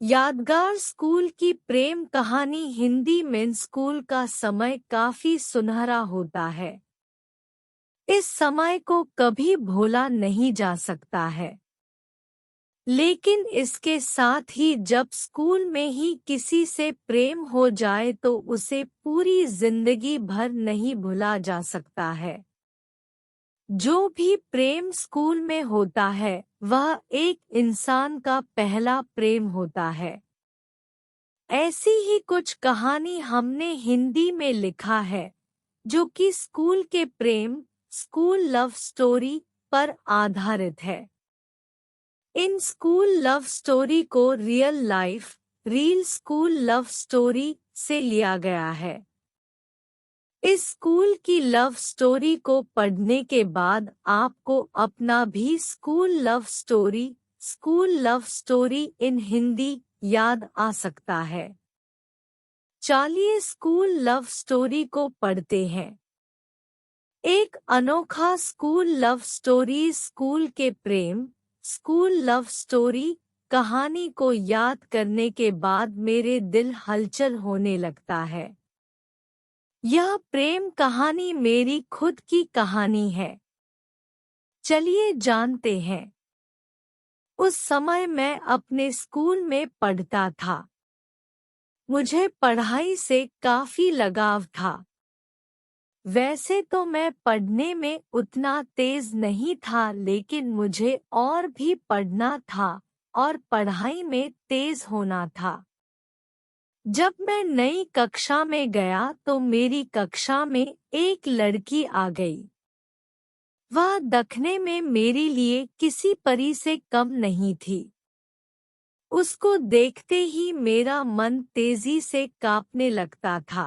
यादगार स्कूल की प्रेम कहानी। हिंदी में स्कूल का समय काफी सुनहरा होता है। इस समय को कभी भूला नहीं जा सकता है। लेकिन इसके साथ ही जब स्कूल में ही किसी से प्रेम हो जाए तो उसे पूरी जिंदगी भर नहीं भुला जा सकता है। जो भी प्रेम स्कूल में होता है वह एक इंसान का पहला प्रेम होता है। ऐसी ही कुछ कहानी हमने हिंदी में लिखा है जो कि स्कूल के प्रेम, स्कूल लव स्टोरी पर आधारित है। इन स्कूल लव स्टोरी को रियल स्कूल लव स्टोरी से लिया गया है। इस स्कूल की लव स्टोरी को पढ़ने के बाद आपको अपना भी school love story in Hindi याद आ सकता है। चलिए स्कूल लव स्टोरी को पढ़ते हैं। एक अनोखा स्कूल लव स्टोरी। स्कूल के प्रेम, स्कूल लव स्टोरी कहानी को याद करने के बाद मेरे दिल हलचल होने लगता है। यह प्रेम कहानी मेरी खुद की कहानी है। चलिए जानते हैं। उस समय मैं अपने स्कूल में पढ़ता था। मुझे पढ़ाई से काफी लगाव था। वैसे तो मैं पढ़ने में उतना तेज नहीं था, लेकिन मुझे और भी पढ़ना था और पढ़ाई में तेज होना था। जब मैं नई कक्षा में गया तो मेरी कक्षा में एक लड़की आ गई। वह दिखने में मेरे लिए किसी परी से कम नहीं थी। उसको देखते ही मेरा मन तेजी से कांपने लगता था।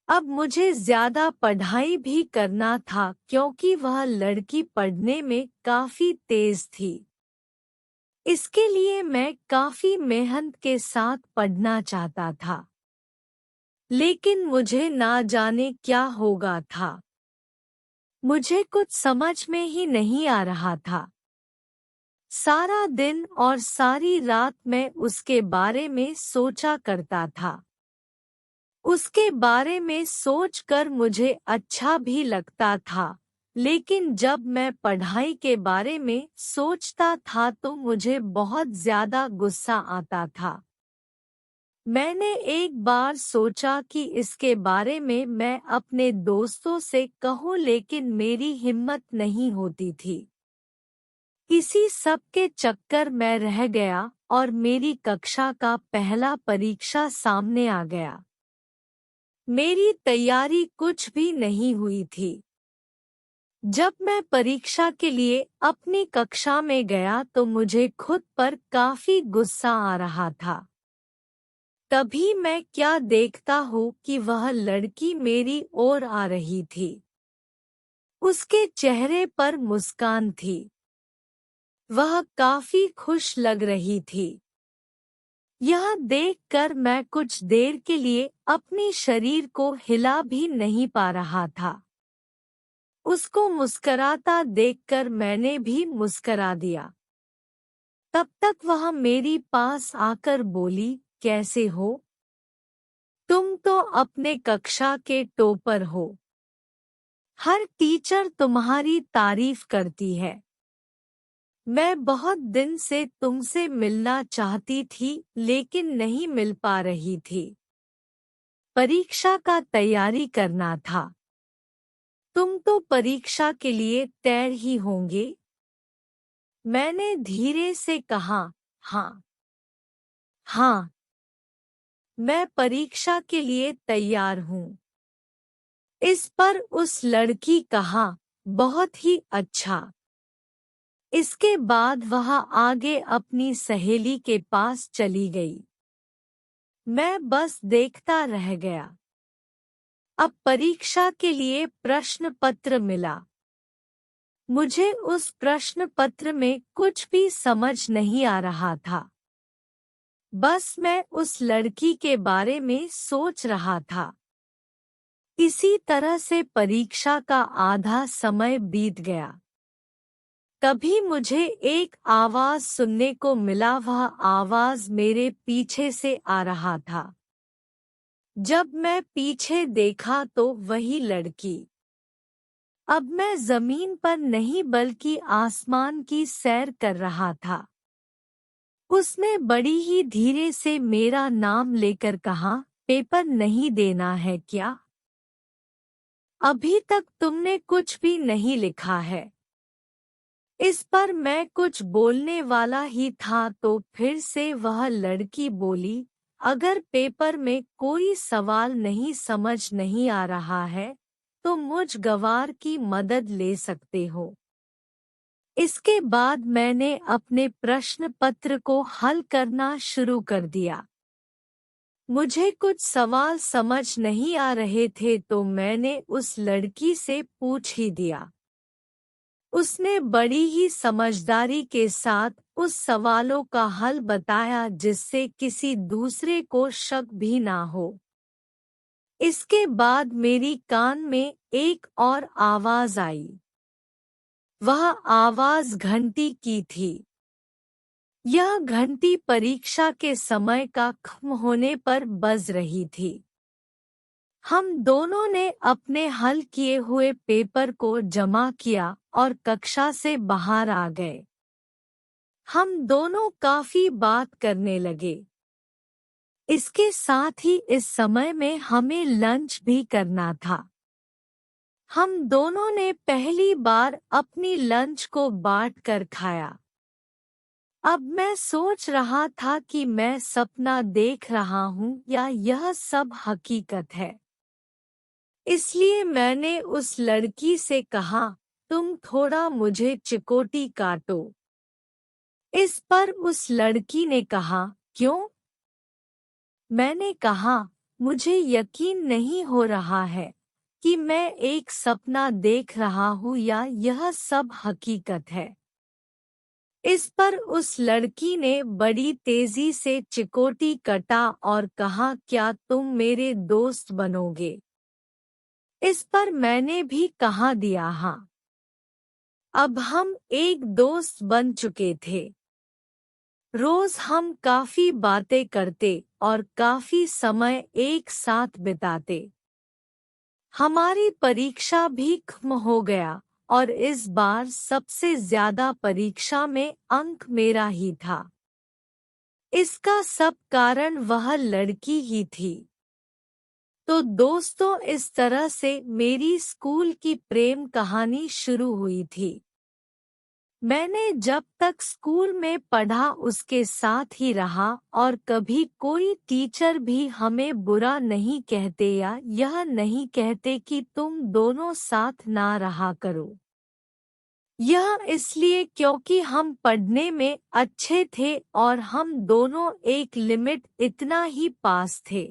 अब मुझे ज्यादा पढ़ाई भी करना था क्योंकि वह लड़की पढ़ने में काफी तेज थी। इसके लिए मैं काफी मेहनत के साथ पढ़ना चाहता था, लेकिन मुझे ना जाने क्या होगा था। मुझे कुछ समझ में ही नहीं आ रहा था। सारा दिन और सारी रात मैं उसके बारे में सोचा करता था। उसके बारे में सोचकर मुझे अच्छा भी लगता था, लेकिन जब मैं पढ़ाई के बारे में सोचता था तो मुझे बहुत ज्यादा गुस्सा आता था। मैंने एक बार सोचा कि इसके बारे में मैं अपने दोस्तों से कहूं, लेकिन मेरी हिम्मत नहीं होती थी। इसी सब के चक्कर में रह गया और मेरी कक्षा का पहला परीक्षा सामने आ गया। मेरी तैयारी कुछ भी नहीं हुई थी। जब मैं परीक्षा के लिए अपनी कक्षा में गया तो मुझे खुद पर काफी गुस्सा आ रहा था। तभी मैं क्या देखता हूँ कि वह लड़की मेरी ओर आ रही थी। उसके चेहरे पर मुस्कान थी। वह काफी खुश लग रही थी। यह देखकर मैं कुछ देर के लिए अपनी शरीर को हिला भी नहीं पा रहा था। उसको मुस्कराता देखकर मैंने भी मुस्करा दिया। तब तक वह मेरी पास आकर बोली, कैसे हो? तुम तो अपने कक्षा के टॉपर हो। हर टीचर तुम्हारी तारीफ करती है। मैं बहुत दिन से तुमसे मिलना चाहती थी, लेकिन नहीं मिल पा रही थी। परीक्षा का तैयारी करना था। तुम तो परीक्षा के लिए तैयार ही होंगे। मैंने धीरे से कहा, हाँ हाँ, मैं परीक्षा के लिए तैयार हूँ। इस पर उस लड़की कहा, बहुत ही अच्छा। इसके बाद वह आगे अपनी सहेली के पास चली गई। मैं बस देखता रह गया। अब परीक्षा के लिए प्रश्न पत्र मिला। मुझे उस प्रश्न पत्र में कुछ भी समझ नहीं आ रहा था। बस मैं उस लड़की के बारे में सोच रहा था। इसी तरह से परीक्षा का आधा समय बीत गया। तभी मुझे एक आवाज सुनने को मिला। वह आवाज मेरे पीछे से आ रहा था। जब मैं पीछे देखा तो वही लड़की। अब मैं जमीन पर नहीं बल्कि आसमान की सैर कर रहा था। उसने बड़ी ही धीरे से मेरा नाम लेकर कहा, पेपर नहीं देना है क्या? अभी तक तुमने कुछ भी नहीं लिखा है। इस पर मैं कुछ बोलने वाला ही था तो फिर से वह लड़की बोली, अगर पेपर में कोई सवाल नहीं समझ नहीं आ रहा है तो मुझ गवार की मदद ले सकते हो। इसके बाद मैंने अपने प्रश्न पत्र को हल करना शुरू कर दिया। मुझे कुछ सवाल समझ नहीं आ रहे थे तो मैंने उस लड़की से पूछ ही दिया। उसने बड़ी ही समझदारी के साथ उस सवालों का हल बताया जिससे किसी दूसरे को शक भी ना हो। इसके बाद मेरी कान में एक और आवाज आई। वह आवाज घंटी की थी। यह घंटी परीक्षा के समय का खत्म होने पर बज रही थी। हम दोनों ने अपने हल किए हुए पेपर को जमा किया और कक्षा से बाहर आ गए। हम दोनों काफी बात करने लगे। इसके साथ ही इस समय में हमें लंच भी करना था। हम दोनों ने पहली बार अपनी लंच को बांटकर खाया। अब मैं सोच रहा था कि मैं सपना देख रहा हूँ या यह सब हकीकत है। इसलिए मैंने उस लड़की से कहा, तुम थोड़ा मुझे चिकोटी काटो। इस पर उस लड़की ने कहा, क्यों? मैंने कहा, मुझे यकीन नहीं हो रहा है कि मैं एक सपना देख रहा हूँ या यह सब हकीकत है। इस पर उस लड़की ने बड़ी तेजी से चिकोटी कटा और कहा, क्या तुम मेरे दोस्त बनोगे? इस पर मैंने भी कहा दिया हाँ। अब हम एक दोस्त बन चुके थे। रोज हम काफी बातें करते और काफी समय एक साथ बिताते। हमारी परीक्षा भी खत्म हो गया और इस बार सबसे ज्यादा परीक्षा में अंक मेरा ही था। इसका सब कारण वह लड़की ही थी। तो दोस्तों, इस तरह से मेरी स्कूल की प्रेम कहानी शुरू हुई थी। मैंने जब तक स्कूल में पढ़ा उसके साथ ही रहा और कभी कोई टीचर भी हमें बुरा नहीं कहते या यह नहीं कहते कि तुम दोनों साथ ना रहा करो। यह इसलिए क्योंकि हम पढ़ने में अच्छे थे और हम दोनों एक लिमिट इतना ही पास थे।